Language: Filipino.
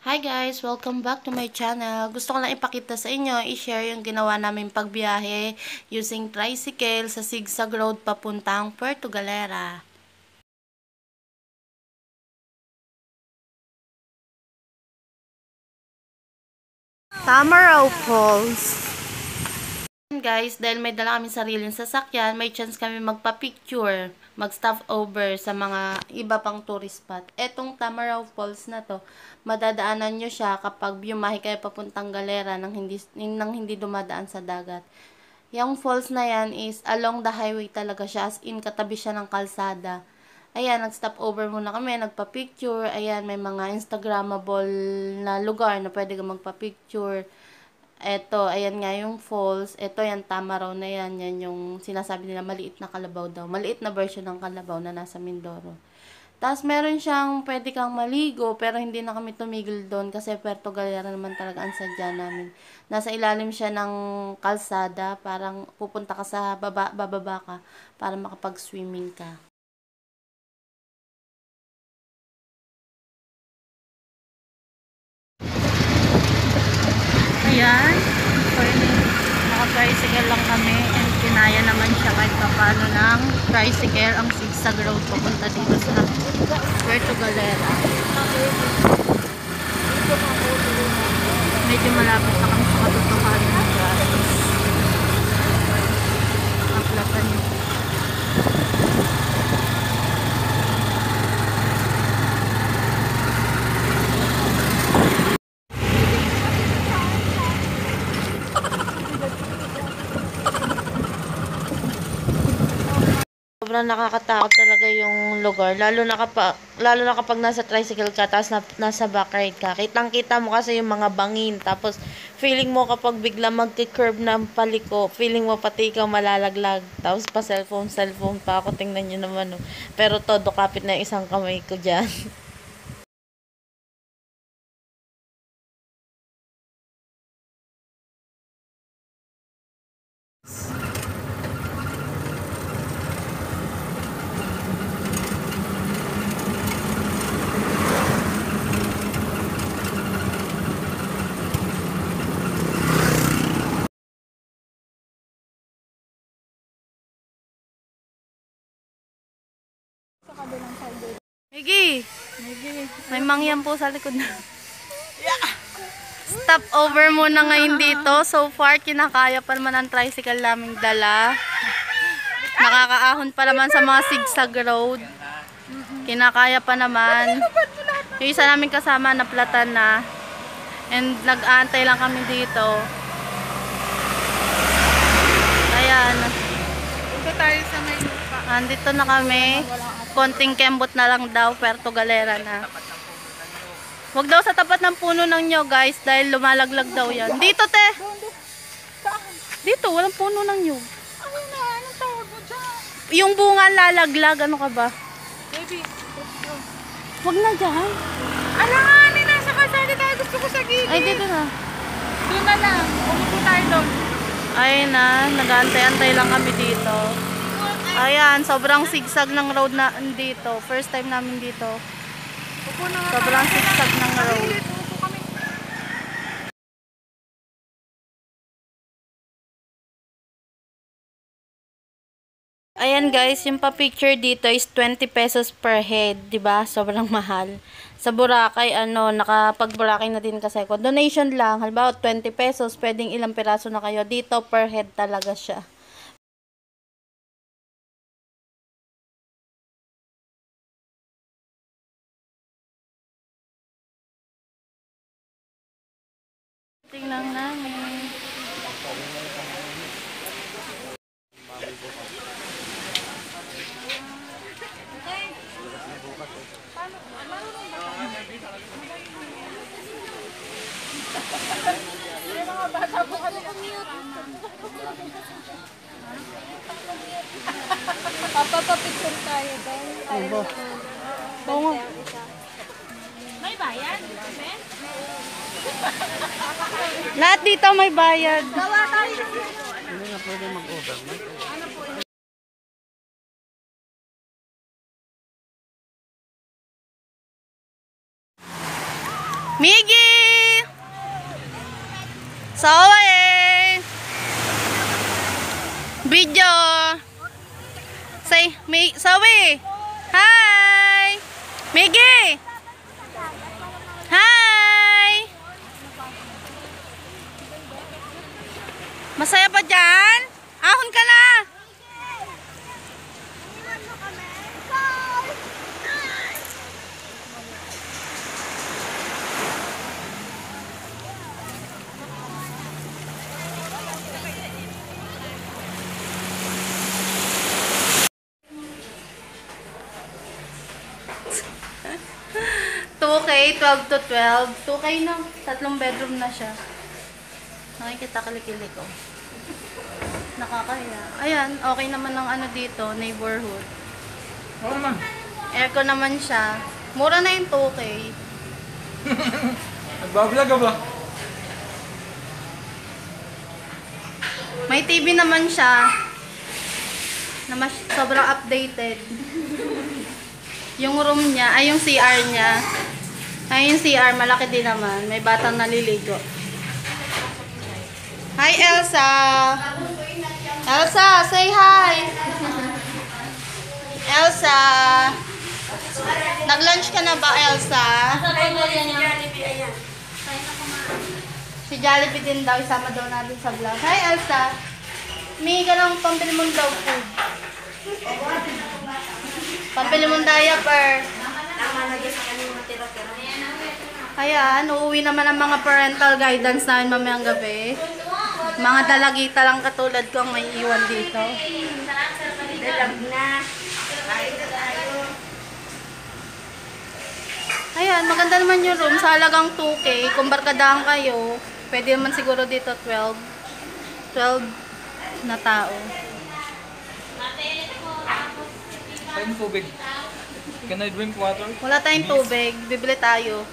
Hi guys! Welcome back to my channel. Gusto ko lang ipakita sa inyo, i-share yung ginawa namin pagbiyahe using tricycle sa Sigsag Road papuntang Puerto Galera. Tamaraw Falls. Guys, dahil may dala kami sariling sasakyan, may chance kami magpa-picture, mag-stop over sa mga iba pang tourist spot. Etong Tamaraw Falls na to, madadaanan nyo siya kapag biyahe kayo papuntang Galera nang hindi dumadaan sa dagat. Yung falls na yan is along the highway talaga siya, as in katabi siya ng kalsada. Ayan, nag-stop over muna kami, nagpa-picture. Ayan, may mga Instagrammable na lugar na pwede ka magpa-picture. Eto, ayan nga yung falls. Eto, yan, Tamaraw na yan. Yan yung sinasabi nila, maliit na kalabaw daw. Maliit na version ng kalabaw na nasa Mindoro. Tapos, meron siyang pwede kang maligo, pero hindi na kami tumigil doon kasi Puerto Galera naman talaga ang sadya namin. Nasa ilalim siya ng kalsada, parang pupunta ka sa bababa ka para makapag-swimming ka. Ayan. Naka-tricycle lang kami and kinaya naman siya kahit paano ng tricycle ang Sigsag Road papunta dito sa Puerto Galera. Medyo malapit na kami sa katotohanan, guys. Aplatan niyo. Sobrang nakakatakot talaga yung lugar, lalo na kapag nasa tricycle ka tapos nasa backride ka. Kitang-kita mo kasi yung mga bangin, tapos feeling mo kapag bigla magki-curve ng paliko, feeling mo pati ikaw malalaglag. Tapos pa cellphone pa ako, tingnan niyo naman, no. Pero todo kapit na isang kamay ko diyan. Miggy! May mangyan po sa likod na. Stop over muna ngayon dito. So far, kinakaya pa naman ang tricycle naming dala. Nakakaahon pa naman sa mga Sigsag Road. Kinakaya pa naman. Yung isa namin kasama naplatan na. And nag-aantay lang kami dito. Ayan. Punta tayo sa may lupa. Andito na kami. Konting kembot na lang daw, Puerto Galera na. Huwag daw sa tapat ng puno ng nyog, guys, dahil lumalaglag daw yan. Dito, te! Dito, walang puno ng nyog. Ano na? Anong tawag mo dyan? Yung bunga lalaglag, ano ka ba? Baby, Huwag na dyan. alanganin na sa kalsada tayo. Gusto ko sa gilid. Ay, dito na. Doon na lang. Umupo tayo doon. Ayun na, nag-antay-antay lang kami dito. Ayan, sobrang sigsag ng road na dito. First time namin dito. Upo na nga. Sobrang sigsag ng road. Upo kami. Ayan guys, yung pa-picture dito is 20 pesos per head, 'di ba? Sobrang mahal. Sa Boracay, nakapag-Boracay na din kasi ako. Donation lang, halimbawa 20 pesos, pwedeng ilang piraso na kayo. Dito per head talaga siya. Tingnan namin. Papapapicture tayo doon. Obo. Oo. May bayad? Lahat dito may bayad. Gawa tayo. Hindi na pwede mag-over. Miggy! Zoe! Video! Say, Zoe! Hi! Miggy! Hi! Masaya ba dyan? Ahon ka na! Okay, 12 to 12. 2K na. 3 bedroom na siya. Nakikita kilikili ko. Nakakaya. Ayan, okay naman ang ano dito, neighborhood. Oo naman. Aircon naman siya. Mura na yung 2K. Nagbablog ka ba? May TV naman siya. Na sobrang updated. Yung room niya, ay yung CR niya. Ay yung CR, malaki din naman. May batang naliligo. Hi Elsa! Elsa, say hi! Elsa! Nag-lunch ka na ba, Elsa? Si Jollibee din daw, isama daw natin sa vlog. Hi Elsa! May ka ng pambili mong daw food. Pambili mong diaper. Ayan, uuwi naman ang mga parental guidance namin mamayang gabi. Mga dalagita lang katulad ko ang may iwan dito. Ayan, maganda naman yung room. Sa halagang 2K, kung barkadahan kayo, pwede naman siguro dito 12 na tao. Tayong tubig. Can I drink water? Wala tayong tubig, bibili tayo.